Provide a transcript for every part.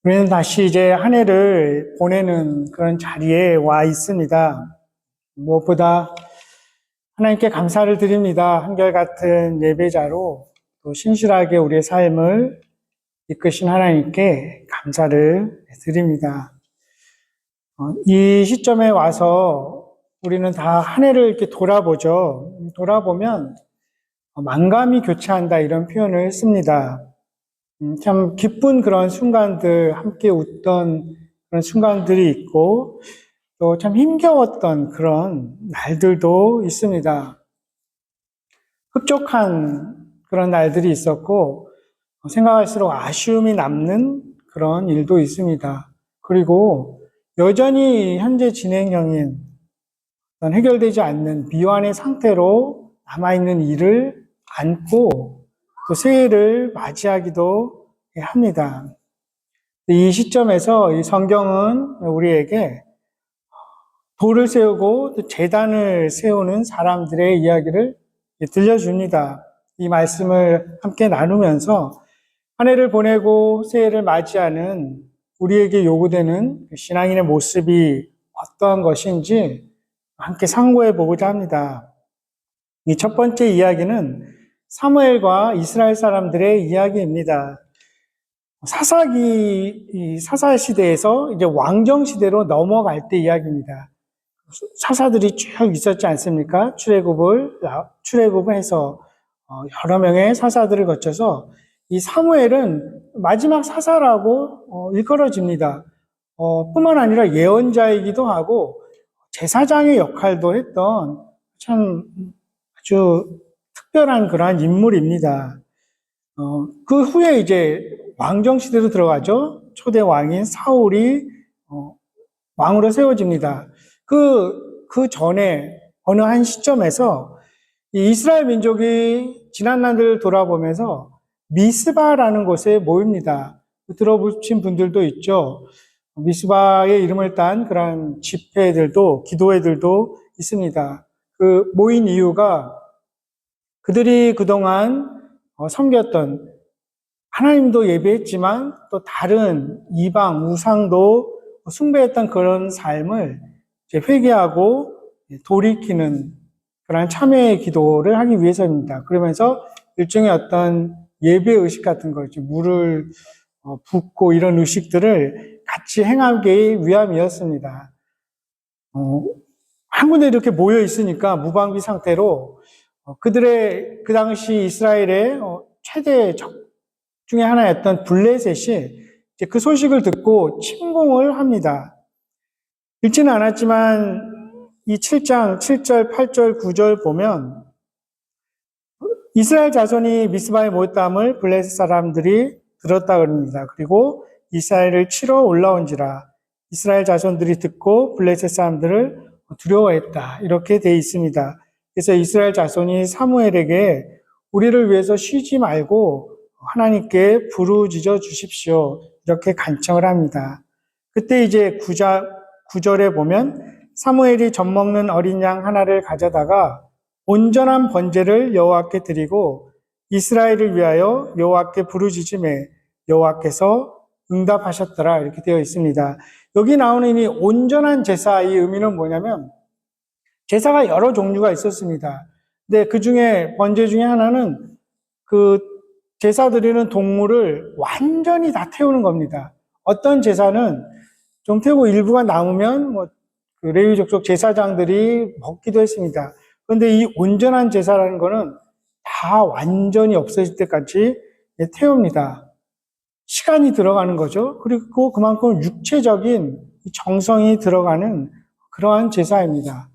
우리는 다시 이제 한 해를 보내는 그런 자리에 와 있습니다. 무엇보다 하나님께 감사를 드립니다. 한결같은 예배자로 또 신실하게 우리의 삶을 이끄신 하나님께 감사를 드립니다. 이 시점에 와서 우리는 다 한 해를 이렇게 돌아보죠. 돌아보면 만감이 교차한다 이런 표현을 씁니다. 참 기쁜 그런 순간들, 함께 웃던 그런 순간들이 있고 또 참 힘겨웠던 그런 날들도 있습니다. 흡족한 그런 날들이 있었고 생각할수록 아쉬움이 남는 그런 일도 있습니다. 그리고 여전히 현재 진행형인 해결되지 않는 미완의 상태로 남아있는 일을 안고 또 새해를 맞이하기도 합니다. 이 시점에서 이 성경은 우리에게 돌을 세우고 또 제단을 세우는 사람들의 이야기를 들려줍니다. 이 말씀을 함께 나누면서 한 해를 보내고 새해를 맞이하는 우리에게 요구되는 신앙인의 모습이 어떠한 것인지 함께 상고해 보고자 합니다. 이 첫 번째 이야기는 사무엘과 이스라엘 사람들의 이야기입니다. 사사 시대에서 이제 왕정 시대로 넘어갈 때 이야기입니다. 사사들이 쭉 있었지 않습니까? 출애굽을 해서 여러 명의 사사들을 거쳐서 이 사무엘은 마지막 사사라고 일컬어집니다. 뿐만 아니라 예언자이기도 하고 제사장의 역할도 했던 참 아주 특별한 그러한 인물입니다. 그 후에 이제 왕정 시대로 들어가죠. 초대 왕인 사울이 왕으로 세워집니다. 그 전에 어느 한 시점에서 이 이스라엘 민족이 지난 날을 돌아보면서 미스바라는 곳에 모입니다. 들어보신 분들도 있죠. 미스바의 이름을 딴 그런 집회들도, 기도회들도 있습니다. 그 모인 이유가 그들이 그동안 섬겼던 하나님도 예배했지만 또 다른 이방, 우상도 숭배했던 그런 삶을 이제 회개하고 돌이키는 그런 참회의 기도를 하기 위해서입니다. 그러면서 일종의 어떤 예배 의식 같은 거, 물을 붓고 이런 의식들을 같이 행하기 위함이었습니다. 한 군데 이렇게 모여 있으니까 무방비 상태로 그들의 그 당시 이스라엘의 최대 적 중에 하나였던 블레셋이 이제 그 소식을 듣고 침공을 합니다. 읽지는 않았지만 이 7장 7절, 8절, 9절 보면 이스라엘 자손이 미스바에 모였다함을 블레셋 사람들이 들었다 그럽니다. 그리고 이스라엘을 치러 올라온지라 이스라엘 자손들이 듣고 블레셋 사람들을 두려워했다. 이렇게 돼 있습니다. 그래서 이스라엘 자손이 사무엘에게 우리를 위해서 쉬지 말고 하나님께 부르짖어 주십시오. 이렇게 간청을 합니다. 그때 이제 9절에 보면 사무엘이 젖먹는 어린 양 하나를 가져다가 온전한 번제를 여호와께 드리고 이스라엘을 위하여 여호와께 부르짖음에 여호와께서 응답하셨더라. 이렇게 되어 있습니다. 여기 나오는 이 온전한 제사의 의미는 뭐냐면 제사가 여러 종류가 있었습니다. 근데 그 중에 번제 중에 하나는 그 제사 드리는 동물을 완전히 다 태우는 겁니다. 어떤 제사는 좀 태우고 일부가 남으면 그 레위 족속 제사장들이 먹기도 했습니다. 그런데 이 온전한 제사라는 거는 다 완전히 없어질 때까지 태웁니다. 시간이 들어가는 거죠. 그리고 그만큼 육체적인 정성이 들어가는 그러한 제사입니다.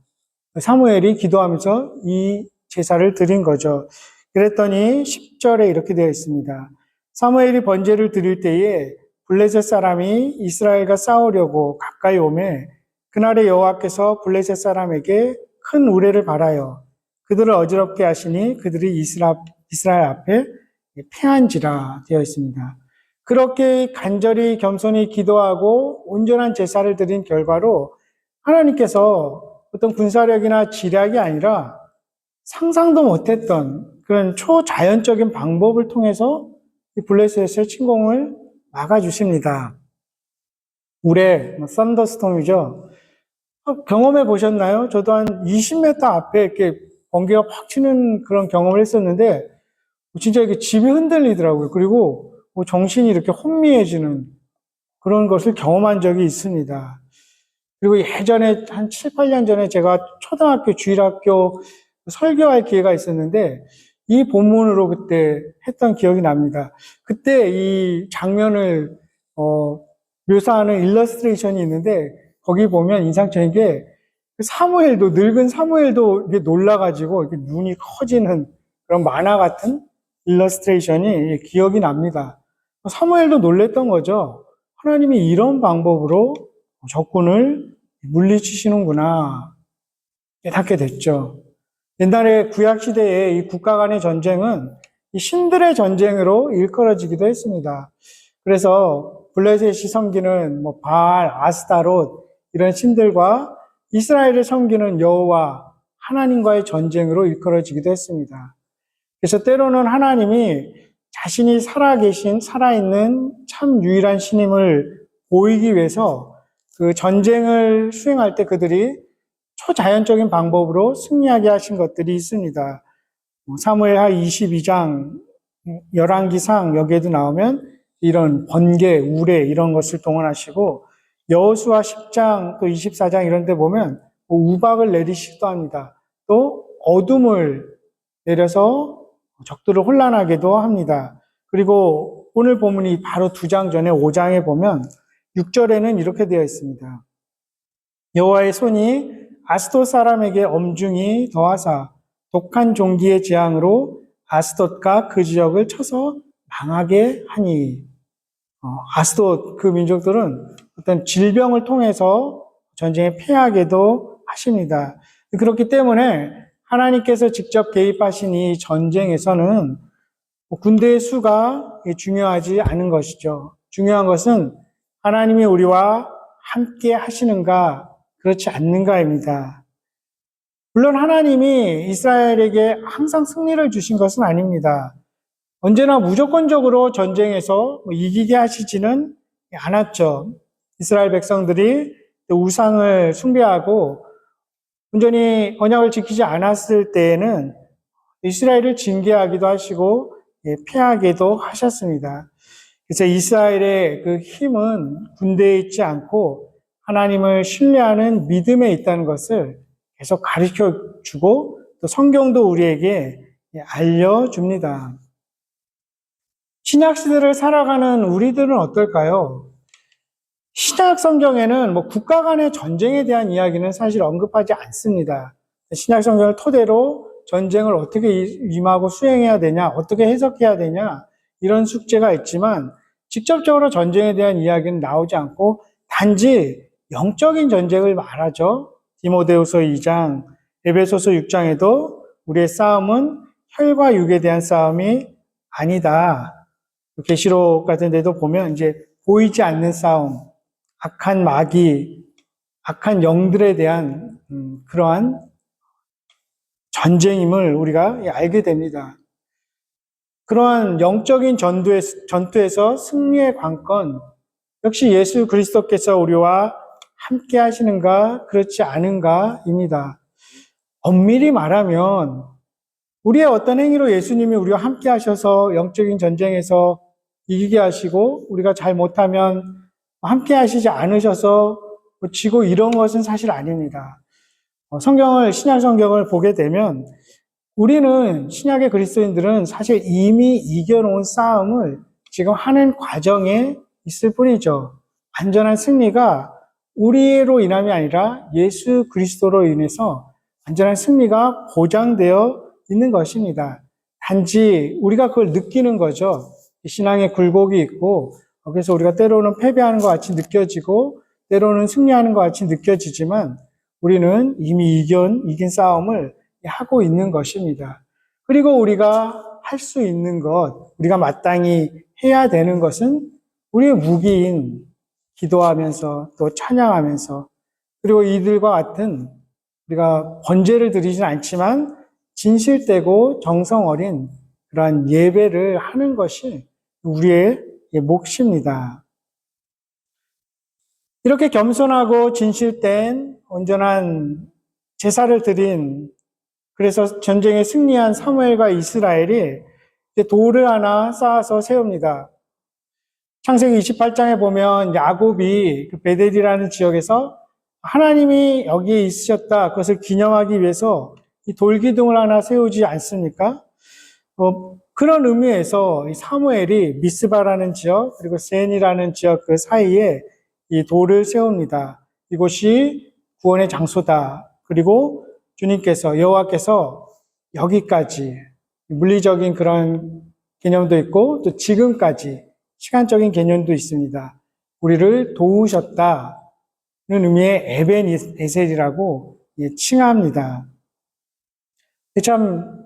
사무엘이 기도하면서 이 제사를 드린 거죠. 그랬더니 10절에 이렇게 되어 있습니다. 사무엘이 번제를 드릴 때에 블레셋 사람이 이스라엘과 싸우려고 가까이 오매 그날에 여호와께서 블레셋 사람에게 큰 우레를 발하여 그들을 어지럽게 하시니 그들이 이스라엘 앞에 패한지라 되어 있습니다. 그렇게 간절히 겸손히 기도하고 온전한 제사를 드린 결과로 하나님께서 어떤 군사력이나 지략이 아니라 상상도 못했던 그런 초자연적인 방법을 통해서 이 블레셋의 침공을 막아주십니다. 우레, 썬더스톰이죠. 경험해 보셨나요? 저도 한 20m 앞에 이렇게 번개가 팍 치는 그런 경험을 했었는데, 진짜 이게 집이 흔들리더라고요. 그리고 정신이 이렇게 혼미해지는 그런 것을 경험한 적이 있습니다. 그리고 예전에 한 7, 8년 전에 제가 초등학교 주일학교 설교할 기회가 있었는데 이 본문으로 그때 했던 기억이 납니다. 그때 이 장면을 묘사하는 일러스트레이션이 있는데 거기 보면 인상적인 게 사무엘도 늙은 사무엘도 이게 놀라가지고 이렇게 눈이 커지는 그런 만화 같은 일러스트레이션이 기억이 납니다. 사무엘도 놀랬던 거죠. 하나님이 이런 방법으로 적군을 물리치시는구나 깨닫게 됐죠. 옛날에 구약시대에 이 국가 간의 전쟁은 이 신들의 전쟁으로 일컬어지기도 했습니다. 그래서 블레셋이 섬기는 바알, 아스타롯 이런 신들과 이스라엘을 섬기는 여호와 하나님과의 전쟁으로 일컬어지기도 했습니다. 그래서 때로는 하나님이 자신이 살아있는 참 유일한 신임을 보이기 위해서 그 전쟁을 수행할 때 그들이 초자연적인 방법으로 승리하게 하신 것들이 있습니다. 사무엘하 22장, 열왕기상 여기에도 나오면 이런 번개, 우레 이런 것을 동원하시고 여호수아 10장 또 24장 이런 데 보면 우박을 내리시기도 합니다. 또 어둠을 내려서 적들을 혼란하게도 합니다. 그리고 오늘 본문이 바로 2장 전에 5장에 보면 6절에는 이렇게 되어 있습니다. 여호와의 손이 아스돗 사람에게 엄중히 더하사 독한 종기의 재앙으로 아스돗과 그 지역을 쳐서 망하게 하니. 아스돗 그 민족들은 어떤 질병을 통해서 전쟁에 패하게도 하십니다. 그렇기 때문에 하나님께서 직접 개입하신 이 전쟁에서는 군대의 수가 중요하지 않은 것이죠. 중요한 것은 하나님이 우리와 함께 하시는가 그렇지 않는가입니다. 물론 하나님이 이스라엘에게 항상 승리를 주신 것은 아닙니다. 언제나 무조건적으로 전쟁에서 이기게 하시지는 않았죠. 이스라엘 백성들이 우상을 숭배하고 온전히 언약을 지키지 않았을 때에는 이스라엘을 징계하기도 하시고 패하게도 하셨습니다. 그래서 이스라엘의 그 힘은 군대에 있지 않고 하나님을 신뢰하는 믿음에 있다는 것을 계속 가르쳐 주고 또 성경도 우리에게 알려줍니다. 신약 시대를 살아가는 우리들은 어떨까요? 신약 성경에는 국가 간의 전쟁에 대한 이야기는 사실 언급하지 않습니다. 신약 성경을 토대로 전쟁을 어떻게 임하고 수행해야 되냐, 어떻게 해석해야 되냐, 이런 숙제가 있지만 직접적으로 전쟁에 대한 이야기는 나오지 않고 단지 영적인 전쟁을 말하죠. 디모데후서 2장, 에베소서 6장에도 우리의 싸움은 혈과 육에 대한 싸움이 아니다. 계시록 같은 데도 보면 이제 보이지 않는 싸움, 악한 마귀, 악한 영들에 대한 그러한 전쟁임을 우리가 알게 됩니다. 그러한 영적인 전투에서 승리의 관건, 역시 예수 그리스도께서 우리와 함께 하시는가, 그렇지 않은가입니다. 엄밀히 말하면 우리의 어떤 행위로 예수님이 우리와 함께 하셔서 영적인 전쟁에서 이기게 하시고 우리가 잘 못하면 함께 하시지 않으셔서 지고 이런 것은 사실 아닙니다. 신약 성경을 보게 되면 우리는 신약의 그리스도인들은 사실 이미 이겨놓은 싸움을 지금 하는 과정에 있을 뿐이죠. 완전한 승리가 우리로 인함이 아니라 예수 그리스도로 인해서 완전한 승리가 보장되어 있는 것입니다. 단지 우리가 그걸 느끼는 거죠. 신앙의 굴곡이 있고 그래서 우리가 때로는 패배하는 것 같이 느껴지고 때로는 승리하는 것 같이 느껴지지만 우리는 이미 이긴 싸움을 하고 있는 것입니다. 그리고 우리가 할 수 있는 것, 우리가 마땅히 해야 되는 것은 우리의 무기인 기도하면서 또 찬양하면서 그리고 이들과 같은 우리가 번제를 드리진 않지만 진실되고 정성 어린 그러한 예배를 하는 것이 우리의 몫입니다. 이렇게 겸손하고 진실된 온전한 제사를 드린, 그래서 전쟁에 승리한 사무엘과 이스라엘이 이제 돌을 하나 쌓아서 세웁니다. 창세기 28장에 보면 야곱이 그 베델이라는 지역에서 하나님이 여기에 있으셨다, 그것을 기념하기 위해서 이 돌기둥을 하나 세우지 않습니까? 그런 의미에서 이 사무엘이 미스바라는 지역, 그리고 센이라는 지역 그 사이에 이 돌을 세웁니다. 이곳이 구원의 장소다. 그리고 주님께서, 여호와께서 여기까지 물리적인 그런 개념도 있고 또 지금까지 시간적인 개념도 있습니다. 우리를 도우셨다는 의미의 에벤에셀이라고 칭합니다. 참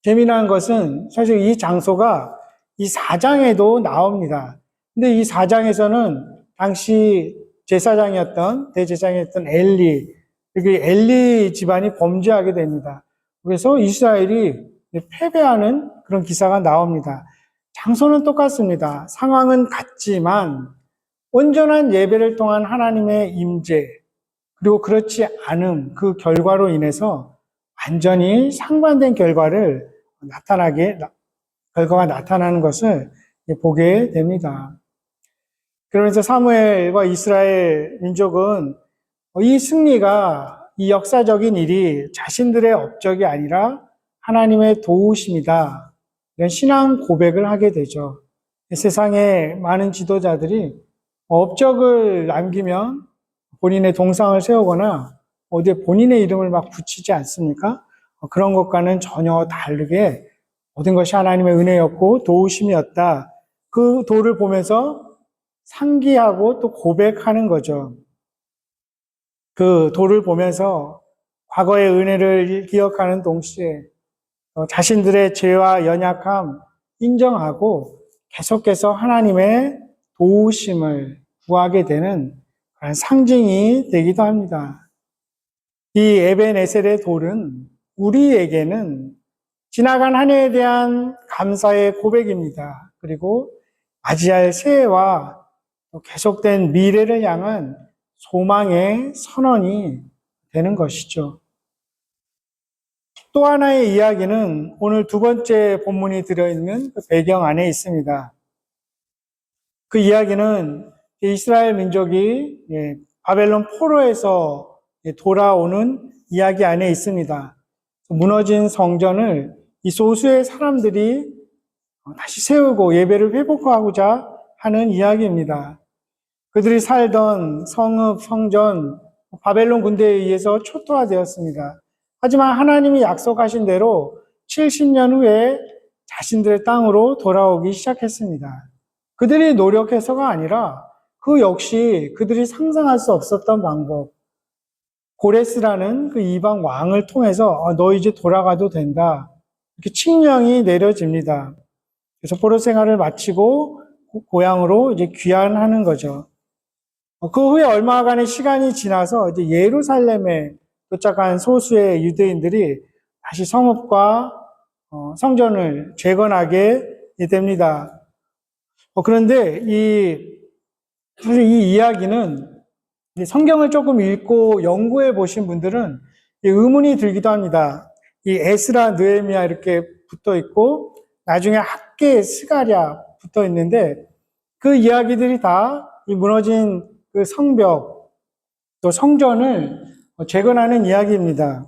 재미난 것은 사실 이 장소가 이 4장에도 나옵니다. 근데 이 4장에서는 당시 제사장이었던, 대제사장이었던 엘리, 그 엘리 집안이 범죄하게 됩니다. 그래서 이스라엘이 패배하는 그런 기사가 나옵니다. 장소는 똑같습니다. 상황은 같지만 온전한 예배를 통한 하나님의 임재, 그리고 그렇지 않음, 그 결과로 인해서 완전히 상반된 결과가 나타나는 것을 보게 됩니다. 그러면서 사무엘과 이스라엘 민족은 이 승리가, 이 역사적인 일이 자신들의 업적이 아니라 하나님의 도우심이다, 이런 신앙 고백을 하게 되죠. 세상의 많은 지도자들이 업적을 남기면 본인의 동상을 세우거나 어디에 본인의 이름을 막 붙이지 않습니까? 그런 것과는 전혀 다르게 모든 것이 하나님의 은혜였고 도우심이었다, 그 도를 보면서 상기하고 또 고백하는 거죠. 그 도를 보면서 과거의 은혜를 기억하는 동시에 자신들의 죄와 연약함 인정하고 계속해서 하나님의 도우심을 구하게 되는 그런 상징이 되기도 합니다. 이 에벤에셀의 돌은 우리에게는 지나간 한 해에 대한 감사의 고백입니다. 그리고 맞이할 새해와 계속된 미래를 향한 소망의 선언이 되는 것이죠. 또 하나의 이야기는 오늘 두 번째 본문이 들어있는 그 배경 안에 있습니다. 그 이야기는 이스라엘 민족이 바벨론 포로에서 돌아오는 이야기 안에 있습니다. 무너진 성전을 이 소수의 사람들이 다시 세우고 예배를 회복하고자 하는 이야기입니다. 그들이 살던 성읍, 성전, 바벨론 군대에 의해서 초토화되었습니다. 하지만 하나님이 약속하신 대로 70년 후에 자신들의 땅으로 돌아오기 시작했습니다. 그들이 노력해서가 아니라 그 역시 그들이 상상할 수 없었던 방법, 고레스라는 그 이방 왕을 통해서 너 이제 돌아가도 된다, 이렇게 칙령이 내려집니다. 그래서 포로 생활을 마치고 고향으로 이제 귀환하는 거죠. 그 후에 얼마간의 시간이 지나서 이제 예루살렘에 도착한 소수의 유대인들이 다시 성읍과 성전을 재건하게 됩니다. 그런데 사실 이 이야기는 성경을 조금 읽고 연구해 보신 분들은 의문이 들기도 합니다. 이 에스라, 느헤미야 이렇게 붙어 있고 나중에 학계, 스가랴 붙어 있는데 그 이야기들이 다 이 무너진 그 성벽, 또 성전을 재건하는 이야기입니다.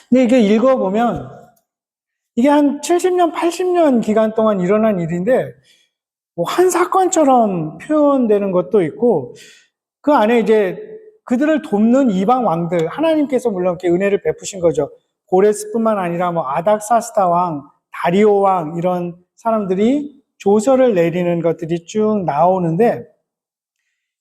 근데 이게 읽어보면 이게 한 70년, 80년 기간 동안 일어난 일인데 한 사건처럼 표현되는 것도 있고 그 안에 이제 그들을 돕는 이방 왕들, 하나님께서 물론 이렇게 은혜를 베푸신 거죠. 고레스뿐만 아니라 아닥사스다 왕, 다리오 왕 이런 사람들이 조서를 내리는 것들이 쭉 나오는데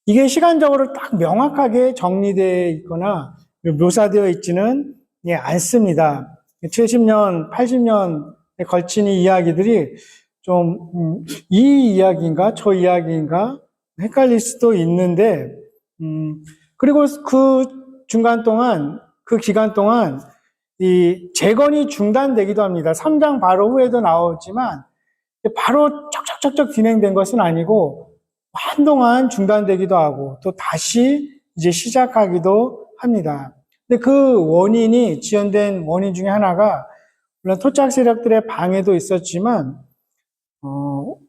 이게 시간적으로 딱 명확하게 정리되어 있거나 묘사되어 있지는 않습니다. 70년, 80년에 걸친 이 이야기들이 좀 이 이야기인가 저 이야기인가 헷갈릴 수도 있는데 그리고 그 기간 동안 이 재건이 중단되기도 합니다. 3장 바로 후에도 나오지만 바로 척척척척 진행된 것은 아니고 한동안 중단되기도 하고 또 다시 이제 시작하기도 합니다. 근데 그 원인이 지연된 원인 중에 하나가 물론 토착 세력들의 방해도 있었지만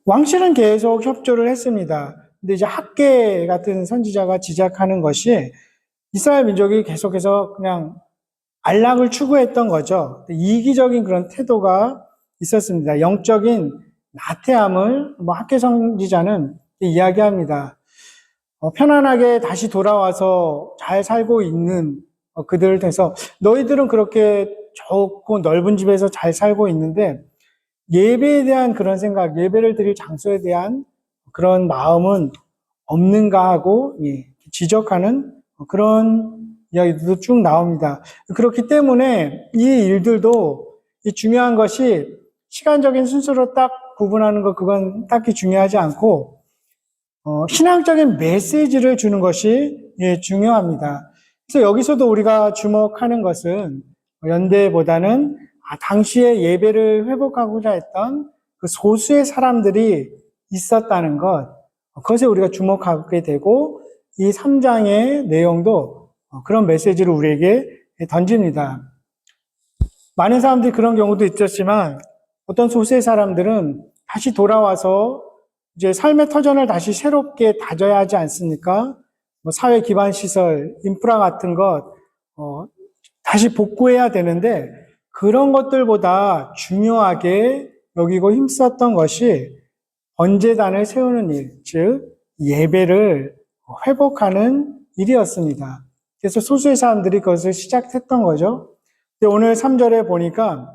왕실은 계속 협조를 했습니다. 근데 이제 학계 같은 선지자가 지적하는 것이 이스라엘 민족이 계속해서 그냥 안락을 추구했던 거죠. 이기적인 그런 태도가 있었습니다. 영적인 나태함을 학계 선지자는 이야기합니다. 편안하게 다시 돌아와서 잘 살고 있는 그들을 통해서 너희들은 그렇게 좋고 넓은 집에서 잘 살고 있는데 예배에 대한 그런 생각, 예배를 드릴 장소에 대한 그런 마음은 없는가 하고 지적하는 그런 이야기도 쭉 나옵니다. 그렇기 때문에 이 일들도 중요한 것이 시간적인 순서로 딱 구분하는 것, 그건 딱히 중요하지 않고 신앙적인 메시지를 주는 것이 중요합니다. 그래서 여기서도 우리가 주목하는 것은 연대보다는 당시에 예배를 회복하고자 했던 그 소수의 사람들이 있었다는 것, 그것에 우리가 주목하게 되고 이 3장의 내용도 그런 메시지를 우리에게 던집니다. 많은 사람들이 그런 경우도 있었지만 어떤 소수의 사람들은 다시 돌아와서 이제 삶의 터전을 다시 새롭게 다져야 하지 않습니까? 사회 기반 시설, 인프라 같은 것 다시 복구해야 되는데 그런 것들보다 중요하게 여기고 힘썼던 것이 번제단을 세우는 일, 즉 예배를 회복하는 일이었습니다. 그래서 소수의 사람들이 그것을 시작했던 거죠. 근데 오늘 3절에 보니까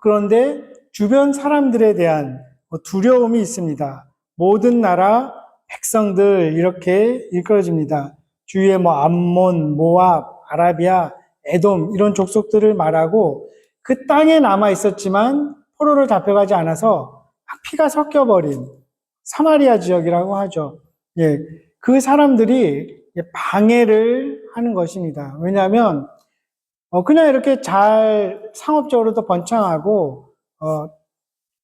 그런데 주변 사람들에 대한 두려움이 있습니다. 모든 나라 백성들 이렇게 일컬어집니다. 주위에 암몬, 모압, 아라비아, 에돔 이런 족속들을 말하고 그 땅에 남아 있었지만 포로로 잡혀가지 않아서 피가 섞여버린 사마리아 지역이라고 하죠. 예, 그 사람들이 방해를 하는 것입니다. 왜냐하면 그냥 이렇게 잘 상업적으로도 번창하고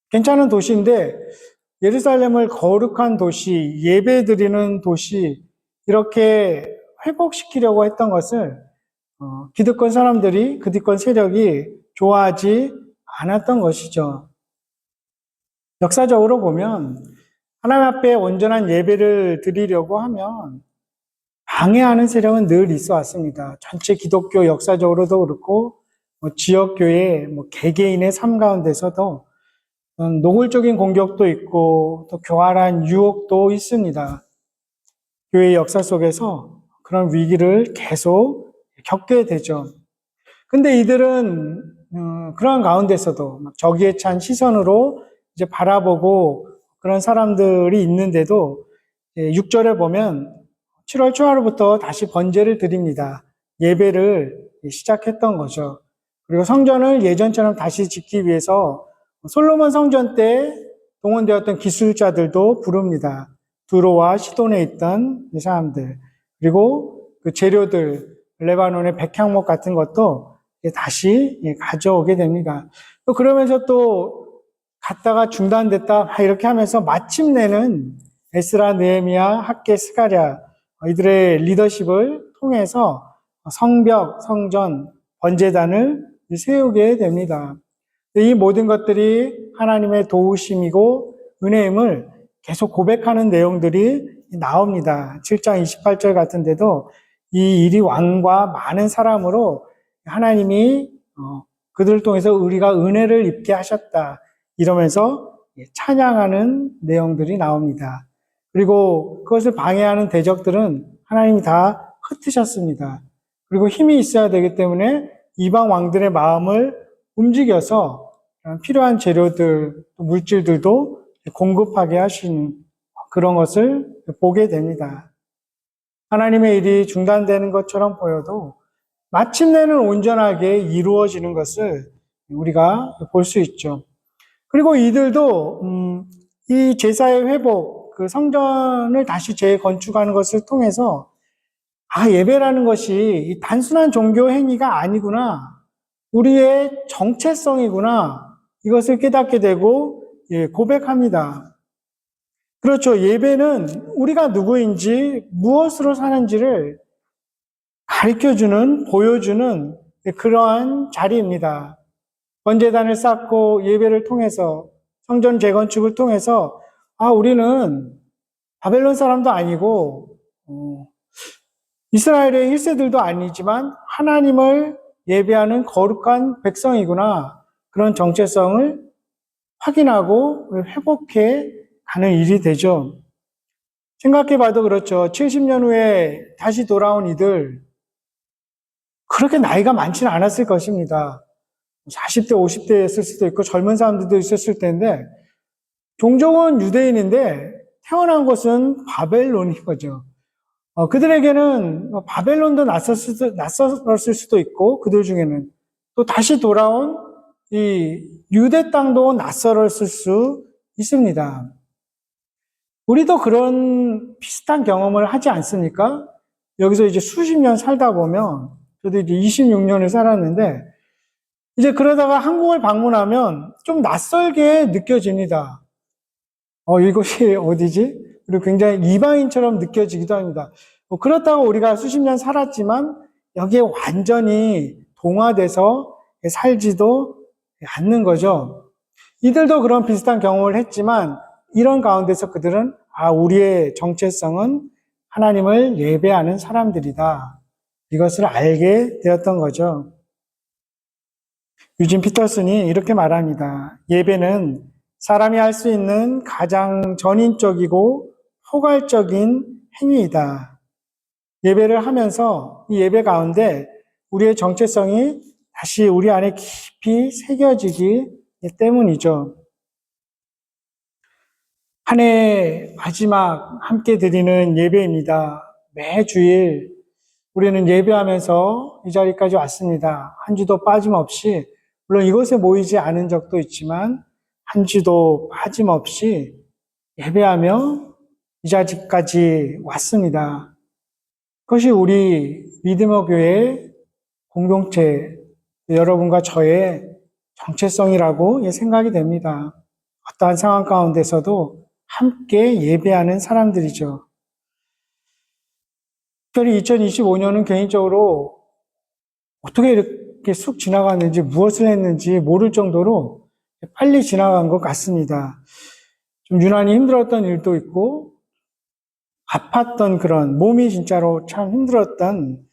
괜찮은 도시인데 예루살렘을 거룩한 도시, 예배드리는 도시 이렇게 회복시키려고 했던 것을 기득권 사람들이, 기득권 세력이 좋아하지 않았던 것이죠. 역사적으로 보면 하나님 앞에 온전한 예배를 드리려고 하면 방해하는 세력은 늘 있어 왔습니다. 전체 기독교 역사적으로도 그렇고 지역교회, 개개인의 삶 가운데서도 노골적인 공격도 있고 또 교활한 유혹도 있습니다. 교회의 역사 속에서 그런 위기를 계속 겪게 되죠. 근데 이들은 그런 가운데서도 적의에 찬 시선으로 이제 바라보고 그런 사람들이 있는데도 6절에 보면 7월 초하루부터 다시 번제를 드립니다. 예배를 시작했던 거죠. 그리고 성전을 예전처럼 다시 짓기 위해서 솔로몬 성전 때 동원되었던 기술자들도 부릅니다. 두로와 시돈에 있던 이 사람들, 그리고 그 재료들, 레바논의 백향목 같은 것도 다시 가져오게 됩니다. 또 그러면서 또 갔다가 중단됐다 이렇게 하면서 마침내는 에스라, 느헤미야, 학개, 스가랴 이들의 리더십을 통해서 성벽, 성전, 번제단을 세우게 됩니다. 이 모든 것들이 하나님의 도우심이고 은혜임을 계속 고백하는 내용들이 나옵니다. 7장 28절 같은 데도 이 일이 왕과 많은 사람으로 하나님이 그들을 통해서 우리가 은혜를 입게 하셨다 이러면서 찬양하는 내용들이 나옵니다. 그리고 그것을 방해하는 대적들은 하나님이 다 흩으셨습니다. 그리고 힘이 있어야 되기 때문에 이방 왕들의 마음을 움직여서 필요한 재료들, 물질들도 공급하게 하시는 그런 것을 보게 됩니다. 하나님의 일이 중단되는 것처럼 보여도 마침내는 온전하게 이루어지는 것을 우리가 볼 수 있죠. 그리고 이들도 이 제사의 회복, 그 성전을 다시 재건축하는 것을 통해서 예배라는 것이 단순한 종교 행위가 아니구나. 우리의 정체성이구나. 이것을 깨닫게 되고 고백합니다. 그렇죠. 예배는 우리가 누구인지 무엇으로 사는지를 가르쳐주는, 보여주는 그러한 자리입니다. 번제단을 쌓고 예배를 통해서 성전 재건축을 통해서 우리는 바벨론 사람도 아니고 이스라엘의 1세들도 아니지만 하나님을 예배하는 거룩한 백성이구나. 그런 정체성을 확인하고 회복해 가는 일이 되죠. 생각해 봐도 그렇죠. 70년 후에 다시 돌아온 이들, 그렇게 나이가 많지는 않았을 것입니다. 40대, 50대였을 수도 있고 젊은 사람들도 있었을 텐데, 종종은 유대인인데 태어난 곳은 바벨론인 거죠. 그들에게는 바벨론도 낯설었을 수도 있고, 그들 중에는 또 다시 돌아온 이 유대 땅도 낯설었을 수 있습니다. 우리도 그런 비슷한 경험을 하지 않습니까? 여기서 이제 수십 년 살다 보면, 저도 이제 26년을 살았는데, 이제 그러다가 한국을 방문하면 좀 낯설게 느껴집니다. 이것이 어디지? 그리고 굉장히 이방인처럼 느껴지기도 합니다. 그렇다고 우리가 수십 년 살았지만 여기에 완전히 동화돼서 살지도 않는 거죠. 이들도 그런 비슷한 경험을 했지만 이런 가운데서 그들은 우리의 정체성은 하나님을 예배하는 사람들이다. 이것을 알게 되었던 거죠. 유진 피터슨이 이렇게 말합니다. 예배는 사람이 할 수 있는 가장 전인적이고 포괄적인 행위이다. 예배를 하면서 이 예배 가운데 우리의 정체성이 다시 우리 안에 깊이 새겨지기 때문이죠. 한 해 마지막 함께 드리는 예배입니다. 매주일 우리는 예배하면서 이 자리까지 왔습니다. 한 주도 빠짐없이, 물론 이곳에 모이지 않은 적도 있지만 한 주도 빠짐없이 예배하며 이 자리까지 왔습니다. 그것이 우리 믿음의 교회 공동체, 여러분과 저의 정체성이라고 생각이 됩니다. 어떠한 상황 가운데서도 함께 예배하는 사람들이죠. 특별히 2025년은 개인적으로 어떻게 이렇게 쑥 지나갔는지, 무엇을 했는지 모를 정도로 빨리 지나간 것 같습니다. 좀 유난히 힘들었던 일도 있고, 아팠던 그런, 몸이 진짜로 참 힘들었던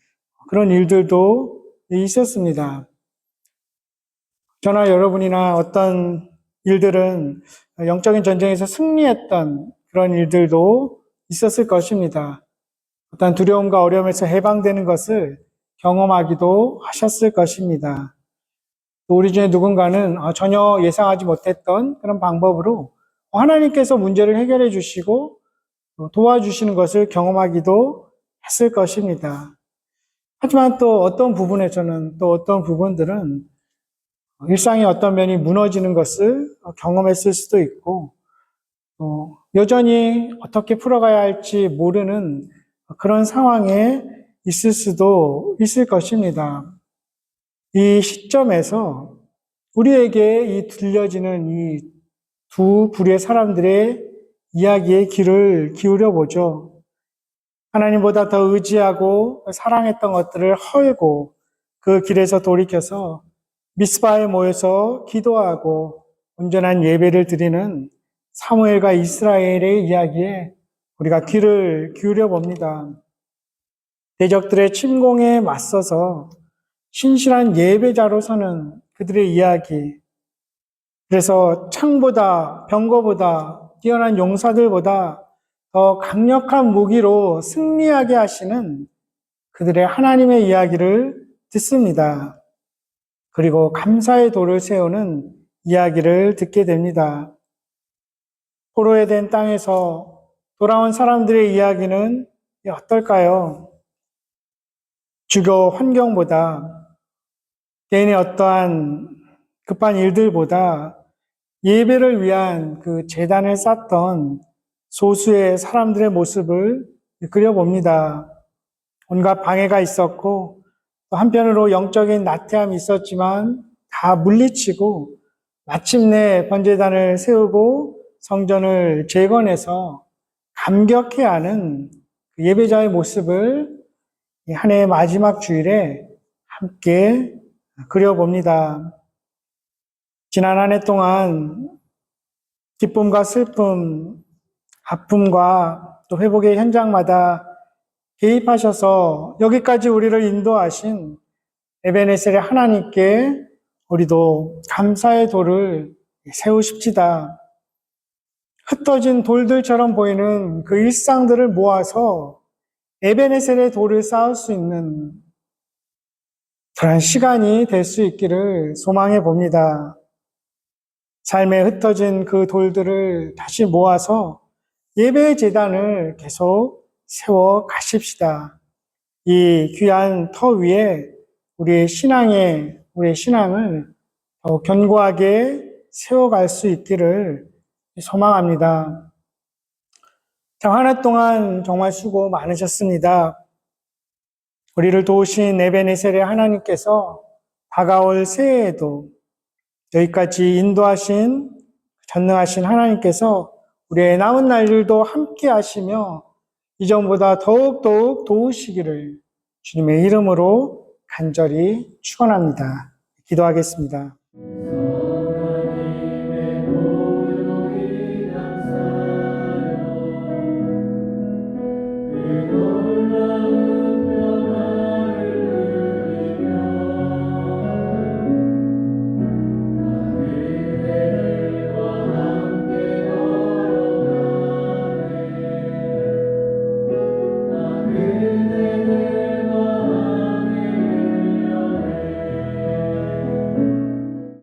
그런 일들도 있었습니다. 저나 여러분이나 어떤 일들은 영적인 전쟁에서 승리했던 그런 일들도 있었을 것입니다. 어떤 두려움과 어려움에서 해방되는 것을 경험하기도 하셨을 것입니다. 또 우리 중에 누군가는 전혀 예상하지 못했던 그런 방법으로 하나님께서 문제를 해결해 주시고 도와주시는 것을 경험하기도 했을 것입니다. 하지만 또 어떤 부분에서는, 또 어떤 부분들은 일상의 어떤 면이 무너지는 것을 경험했을 수도 있고, 여전히 어떻게 풀어가야 할지 모르는 그런 상황에 있을 수도 있을 것입니다. 이 시점에서 우리에게 이 들려지는 이 두 부류의 사람들의 이야기에 귀를 기울여 보죠. 하나님보다 더 의지하고 사랑했던 것들을 헐고 그 길에서 돌이켜서 미스바에 모여서 기도하고 온전한 예배를 드리는 사무엘과 이스라엘의 이야기에 우리가 귀를 기울여 봅니다. 대적들의 침공에 맞서서 신실한 예배자로 서는 그들의 이야기. 그래서 창보다, 병거보다, 뛰어난 용사들보다 더 강력한 무기로 승리하게 하시는 그들의 하나님의 이야기를 듣습니다. 그리고 감사의 돌을 세우는 이야기를 듣게 됩니다. 포로에 땅에서 돌아온 사람들의 이야기는 어떨까요? 주거 환경보다, 개인의 어떠한 급한 일들보다 예배를 위한 그 제단을 쌓던 소수의 사람들의 모습을 그려봅니다. 온갖 방해가 있었고, 또 한편으로 영적인 나태함이 있었지만 다 물리치고 마침내 번제단을 세우고 성전을 재건해서 감격해하는 그 예배자의 모습을 한 해의 마지막 주일에 함께 그려봅니다. 지난 한 해 동안 기쁨과 슬픔, 아픔과 또 회복의 현장마다 개입하셔서 여기까지 우리를 인도하신 에베네셀의 하나님께 우리도 감사의 돌을 세우십시다. 흩어진 돌들처럼 보이는 그 일상들을 모아서 에베네셀의 돌을 쌓을 수 있는 그런 시간이 될 수 있기를 소망해 봅니다. 삶에 흩어진 그 돌들을 다시 모아서 예배의 제단을 계속 세워 가십시다. 이 귀한 터 위에 우리의 신앙을 더 견고하게 세워갈 수 있기를 소망합니다. 한 해 동안 정말 수고 많으셨습니다. 우리를 도우신 에베네셀의 하나님께서 다가올 새해에도 여기까지 인도하신 전능하신 하나님께서 우리의 남은 날들도 함께 하시며 이전보다 더욱더욱 도우시기를 주님의 이름으로 간절히 축원합니다. 기도하겠습니다.